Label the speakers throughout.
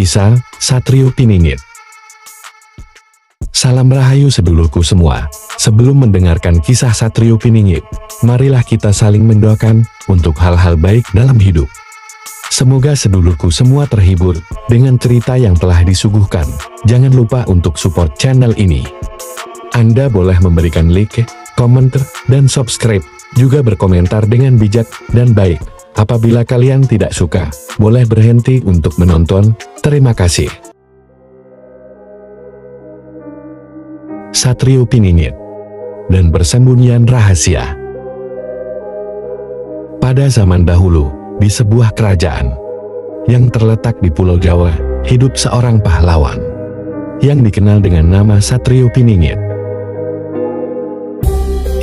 Speaker 1: Kisah Satrio Piningit. Salam rahayu sedulurku semua. Sebelum mendengarkan kisah Satrio Piningit, marilah kita saling mendoakan untuk hal-hal baik dalam hidup. Semoga sedulurku semua terhibur dengan cerita yang telah disuguhkan. Jangan lupa untuk support channel ini. Anda boleh memberikan like, komentar, dan subscribe, juga berkomentar dengan bijak dan baik. Apabila kalian tidak suka, boleh berhenti untuk menonton. Terima kasih. Satrio Piningit dan Persembunyian Rahasia. Pada zaman dahulu, di sebuah kerajaan yang terletak di Pulau Jawa, hidup seorang pahlawan yang dikenal dengan nama Satrio Piningit.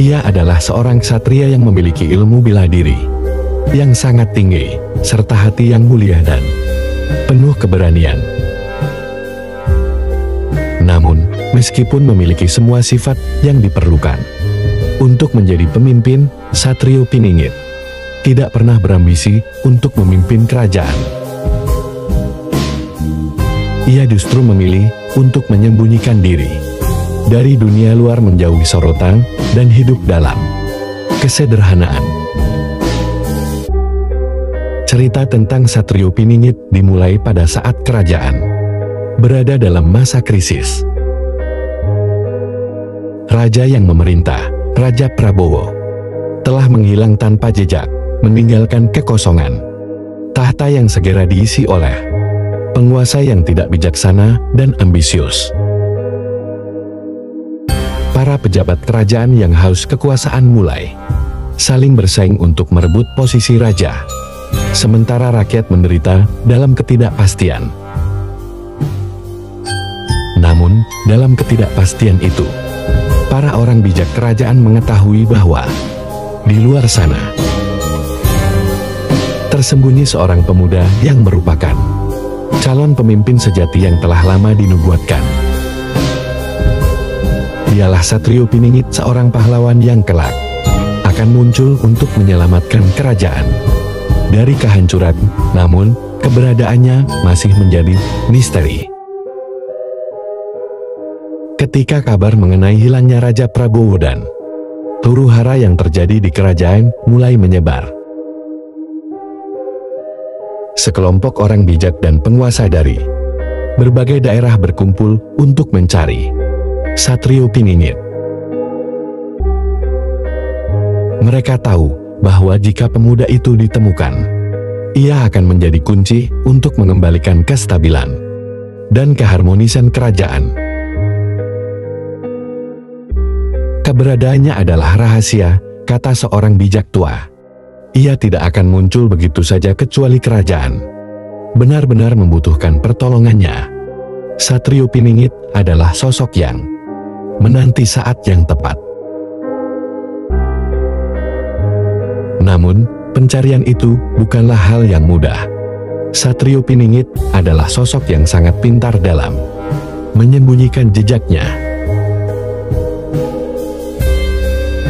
Speaker 1: Ia adalah seorang ksatria yang memiliki ilmu bela diri yang sangat tinggi, serta hati yang mulia dan penuh keberanian. Namun, meskipun memiliki semua sifat yang diperlukan untuk menjadi pemimpin, Satrio Piningit tidak pernah berambisi untuk memimpin kerajaan. Ia justru memilih untuk menyembunyikan diri dari dunia luar, menjauhi sorotan, dan hidup dalam kesederhanaan. Cerita tentang Satrio Piningit dimulai pada saat kerajaan berada dalam masa krisis. Raja yang memerintah, Raja Prabowo, telah menghilang tanpa jejak, meninggalkan kekosongan tahta yang segera diisi oleh penguasa yang tidak bijaksana dan ambisius. Para pejabat kerajaan yang haus kekuasaan mulai saling bersaing untuk merebut posisi raja, sementara rakyat menderita dalam ketidakpastian. Namun, dalam ketidakpastian itu, para orang bijak kerajaan mengetahui bahwa di luar sana tersembunyi seorang pemuda yang merupakan calon pemimpin sejati yang telah lama dinubuatkan. Dialah Satrio Piningit, seorang pahlawan yang kelak akan muncul untuk menyelamatkan kerajaan dari kehancuran, namun keberadaannya masih menjadi misteri. Ketika kabar mengenai hilangnya Raja Prabowo dan huru-hara yang terjadi di kerajaan mulai menyebar, sekelompok orang bijak dan penguasa dari berbagai daerah berkumpul untuk mencari Satrio Piningit. Mereka tahu bahwa jika pemuda itu ditemukan, ia akan menjadi kunci untuk mengembalikan kestabilan dan keharmonisan kerajaan. Keberadaannya adalah rahasia, kata seorang bijak tua. Ia tidak akan muncul begitu saja kecuali kerajaan benar-benar membutuhkan pertolongannya. Satrio Piningit adalah sosok yang menanti saat yang tepat. Namun, pencarian itu bukanlah hal yang mudah. Satrio Piningit adalah sosok yang sangat pintar dalam menyembunyikan jejaknya.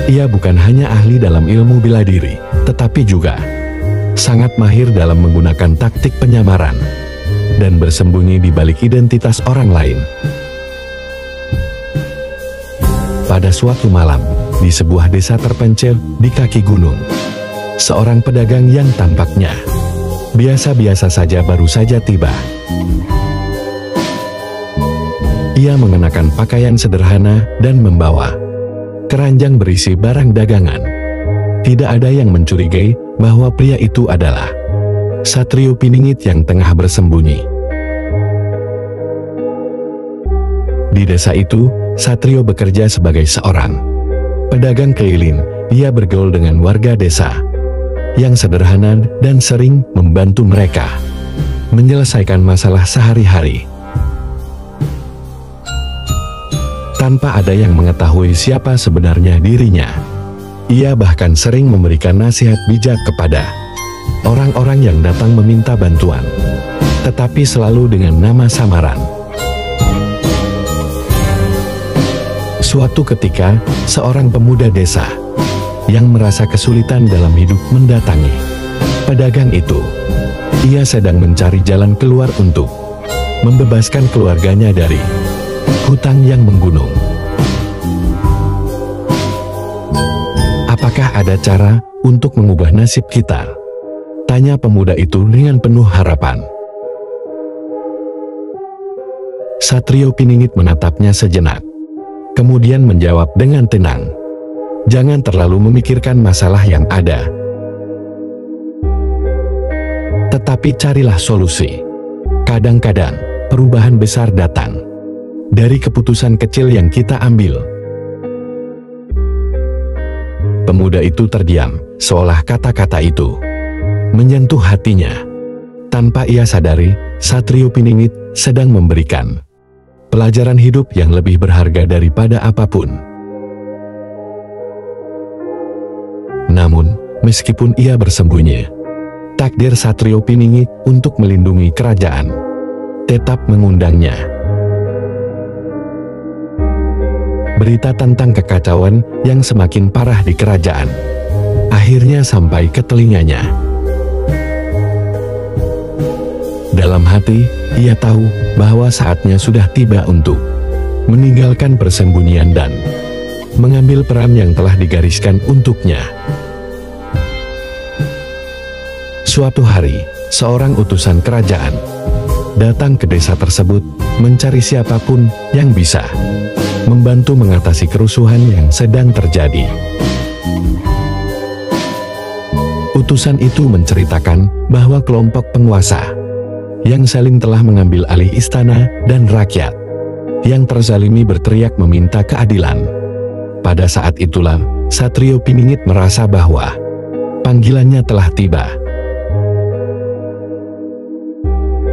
Speaker 1: Ia bukan hanya ahli dalam ilmu bela diri, tetapi juga sangat mahir dalam menggunakan taktik penyamaran dan bersembunyi di balik identitas orang lain. Pada suatu malam, di sebuah desa terpencil di kaki gunung, seorang pedagang yang tampaknya biasa-biasa saja baru saja tiba. Ia mengenakan pakaian sederhana dan membawa keranjang berisi barang dagangan. Tidak ada yang mencurigai bahwa pria itu adalah Satrio Piningit yang tengah bersembunyi. Di desa itu, Satrio bekerja sebagai seorang pedagang keliling. Ia bergaul dengan warga desa yang sederhana dan sering membantu mereka menyelesaikan masalah sehari-hari. Tanpa ada yang mengetahui siapa sebenarnya dirinya, ia bahkan sering memberikan nasihat bijak kepada orang-orang yang datang meminta bantuan, tetapi selalu dengan nama samaran. Suatu ketika, seorang pemuda desa yang merasa kesulitan dalam hidup mendatangi pedagang itu. Ia sedang mencari jalan keluar untuk membebaskan keluarganya dari hutang yang menggunung. Apakah ada cara untuk mengubah nasib kita? Tanya pemuda itu dengan penuh harapan. Satrio Piningit menatapnya sejenak, kemudian menjawab dengan tenang, "Jangan terlalu memikirkan masalah yang ada, tetapi carilah solusi. Kadang-kadang, perubahan besar datang dari keputusan kecil yang kita ambil." Pemuda itu terdiam, seolah kata-kata itu menyentuh hatinya. Tanpa ia sadari, Satrio Piningit sedang memberikan pelajaran hidup yang lebih berharga daripada apapun. Namun, meskipun ia bersembunyi, takdir Satrio Piningit untuk melindungi kerajaan tetap mengundangnya. Berita tentang kekacauan yang semakin parah di kerajaan akhirnya sampai ke telinganya. Dalam hati, ia tahu bahwa saatnya sudah tiba untuk meninggalkan persembunyian dan mengambil peran yang telah digariskan untuknya. Suatu hari, seorang utusan kerajaan datang ke desa tersebut mencari siapapun yang bisa membantu mengatasi kerusuhan yang sedang terjadi. Utusan itu menceritakan bahwa kelompok penguasa yang saling telah mengambil alih istana dan rakyat yang terzalimi berteriak meminta keadilan. Pada saat itulah, Satrio Piningit merasa bahwa panggilannya telah tiba.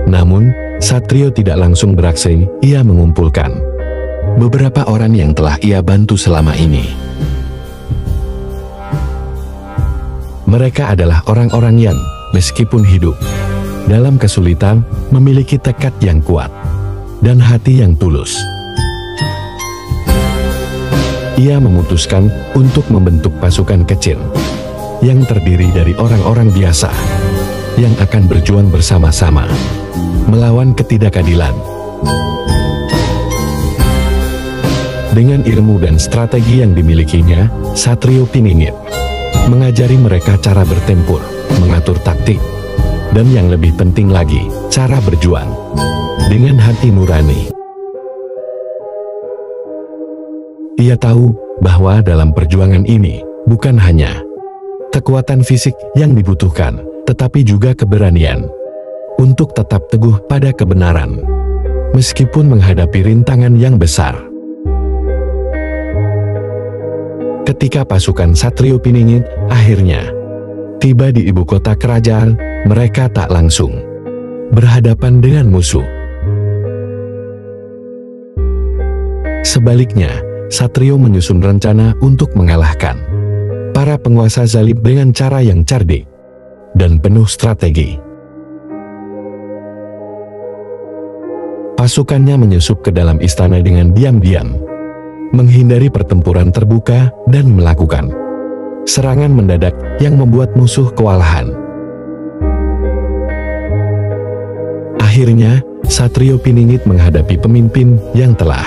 Speaker 1: Namun, Satrio tidak langsung beraksi. Ia mengumpulkan beberapa orang yang telah ia bantu selama ini. Mereka adalah orang-orang yang, meskipun hidup dalam kesulitan, memiliki tekad yang kuat dan hati yang tulus. Ia memutuskan untuk membentuk pasukan kecil yang terdiri dari orang-orang biasa yang akan berjuang bersama-sama melawan ketidakadilan. Dengan ilmu dan strategi yang dimilikinya, Satrio Piningit mengajari mereka cara bertempur, mengatur taktik, dan yang lebih penting lagi, cara berjuang dengan hati nurani. Ia tahu bahwa dalam perjuangan ini bukan hanya kekuatan fisik yang dibutuhkan, tetapi juga keberanian untuk tetap teguh pada kebenaran, meskipun menghadapi rintangan yang besar. Ketika pasukan Satrio Piningit akhirnya tiba di ibu kota kerajaan, mereka tak langsung berhadapan dengan musuh. Sebaliknya, Satrio menyusun rencana untuk mengalahkan para penguasa zalim dengan cara yang cerdik dan penuh strategi. Pasukannya menyusup ke dalam istana dengan diam-diam, menghindari pertempuran terbuka dan melakukan serangan mendadak yang membuat musuh kewalahan. Akhirnya, Satrio Piningit menghadapi pemimpin yang telah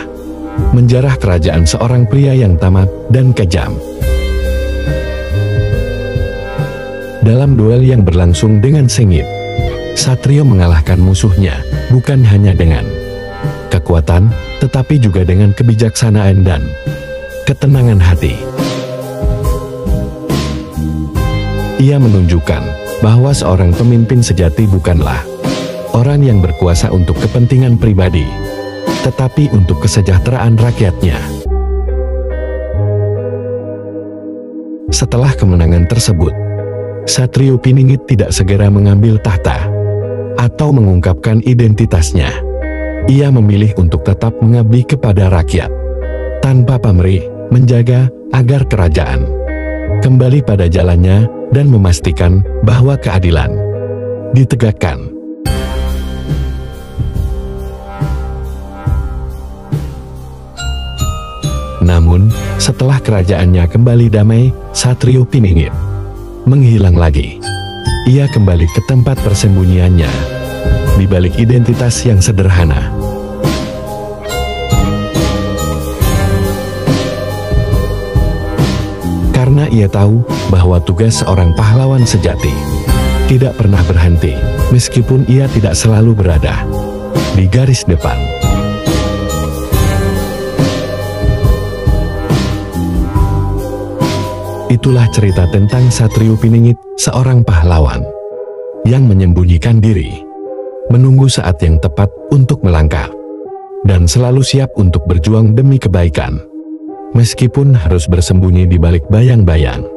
Speaker 1: menjarah kerajaan, seorang pria yang tamak dan kejam. Dalam duel yang berlangsung dengan sengit, Satrio mengalahkan musuhnya bukan hanya dengan kekuatan, tetapi juga dengan kebijaksanaan dan ketenangan hati. Ia menunjukkan bahwa seorang pemimpin sejati bukanlah orang yang berkuasa untuk kepentingan pribadi, tetapi untuk kesejahteraan rakyatnya. Setelah kemenangan tersebut, Satrio Piningit tidak segera mengambil tahta atau mengungkapkan identitasnya. Ia memilih untuk tetap mengabdi kepada rakyat tanpa pamrih, menjaga agar kerajaan kembali pada jalannya dan memastikan bahwa keadilan ditegakkan. Namun, setelah kerajaannya kembali damai, Satrio Piningit menghilang lagi. Ia kembali ke tempat persembunyiannya di balik identitas yang sederhana. Karena ia tahu bahwa tugas seorang pahlawan sejati tidak pernah berhenti, meskipun ia tidak selalu berada di garis depan. Itulah cerita tentang Satrio Piningit, seorang pahlawan yang menyembunyikan diri, menunggu saat yang tepat untuk melangkah, dan selalu siap untuk berjuang demi kebaikan, meskipun harus bersembunyi di balik bayang-bayang.